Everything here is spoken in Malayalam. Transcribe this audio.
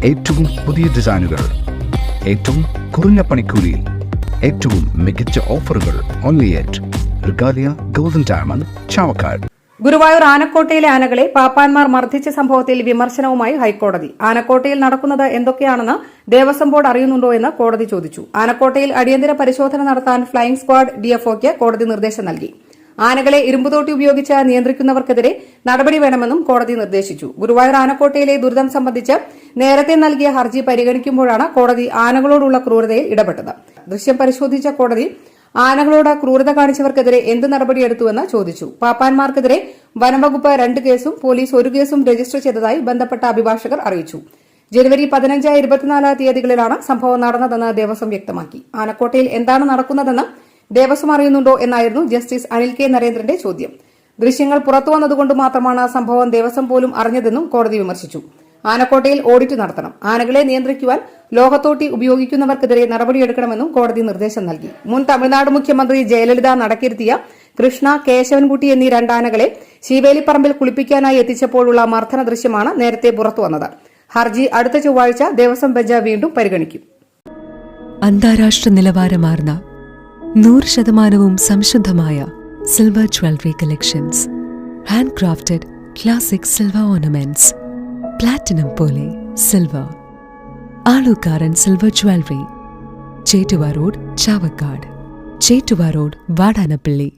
ഏറ്റവും പുതിയ ഡിസൈനുകൾ, ഏറ്റവും കുറഞ്ഞ പണിക്കൂലിയിൽ, ഏറ്റവും മികച്ച ഓഫറുകൾ. Only at Regalia Golden Diamond, Chavakkad. Guruvayur ആനക്കോട്ടയിലെ ആനകളെ പാപ്പാന്മാർ മർദ്ദിച്ച സംഭവത്തിൽ വിമർശനവുമായി ഹൈക്കോടതി. ആനക്കോട്ടയിൽ നടക്കുന്നത് എന്തൊക്കെയാണെന്ന് ദേവസ്വം ബോർഡ് അറിയുന്നുണ്ടോ എന്ന് കോടതി ചോദിച്ചു. ആനക്കോട്ടയിൽ അടിയന്തര പരിശോധന നടത്താൻ ഫ്ലൈയിംഗ് സ്ക്വാഡ് ഡിഎഫ്ഒയ്ക്ക് കോടതി നിർദ്ദേശം നൽകി. ആനകളെ ഇരുമ്പുതോട്ടി ഉപയോഗിച്ച് നിയന്ത്രിക്കുന്നവർക്കെതിരെ നടപടി വേണമെന്നും കോടതി നിർദ്ദേശിച്ചു. ഗുരുവായൂർ ആനക്കോട്ടയിലെ ദുരിതം സംബന്ധിച്ച് നേരത്തെ നൽകിയ ഹർജി പരിഗണിക്കുമ്പോഴാണ് കോടതി ആനകളോടുള്ള ക്രൂരതയിൽ ഇടപെട്ടത്. ദൃശ്യം പരിശോധിച്ച കോടതി ആനകളോട് ക്രൂരത കാണിച്ചവർക്കെതിരെ എന്ത് നടപടിയെടുത്തുവെന്ന് ചോദിച്ചു. പാപ്പാന്മാർക്കെതിരെ വനംവകുപ്പ് 2 കേസും പോലീസ് 1 കേസും രജിസ്റ്റർ ചെയ്തതായി ബന്ധപ്പെട്ട അഭിഭാഷകർ അറിയിച്ചു. ജനുവരി 15, 24 തീയതികളിലാണ് സംഭവം നടന്നതെന്ന് ദേവസ്വം വ്യക്തമാക്കി. ആനക്കോട്ടയിൽ എന്താണ് നടക്കുന്നതെന്ന് ദേവസ്വം അറിയുന്നുണ്ടോ എന്നായിരുന്നു ജസ്റ്റിസ് അനിൽ കെ നരേന്ദ്രന്റെ ചോദ്യം. ദൃശ്യങ്ങൾ പുറത്തുവന്നതുകൊണ്ട് മാത്രമാണ് സംഭവം ദേവസ്വം പോലും അറിഞ്ഞതെന്നും കോടതി വിമർശിച്ചു. ആനക്കോട്ടയിൽ ഓഡിറ്റ് നടത്തണം. ആനകളെ നിയന്ത്രിക്കുവാൻ ലോഹത്തോട്ടി ഉപയോഗിക്കുന്നവർക്കെതിരെ നടപടിയെടുക്കണമെന്നും കോടതി നിർദ്ദേശം നൽകി. മുൻ തമിഴ്നാട് മുഖ്യമന്ത്രി ജയലളിത നടക്കിരുത്തിയ കൃഷ്ണ, കേശവൻകുട്ടി എന്നീ 2 ആനകളെ ശീവേലിപ്പറമ്പിൽ കുളിപ്പിക്കാനായി എത്തിച്ചപ്പോഴുള്ള മർദ്ദന ദൃശ്യമാണ് നേരത്തെ പുറത്തുവന്നത്. ഹർജി അടുത്ത ചൊവ്വാഴ്ച ദേവസ്വം ബെഞ്ച് വീണ്ടും പരിഗണിക്കും. അന്താരാഷ്ട്ര നിലവാരമാർന്ന 100% സംശുദ്ധമായ silver jewellery collections, handcrafted classic silver ornaments, platinum പോലെ silver, Alukkaran silver jewellery, Chettuva road, Chavakkad, Chettuva road, Vadanappally.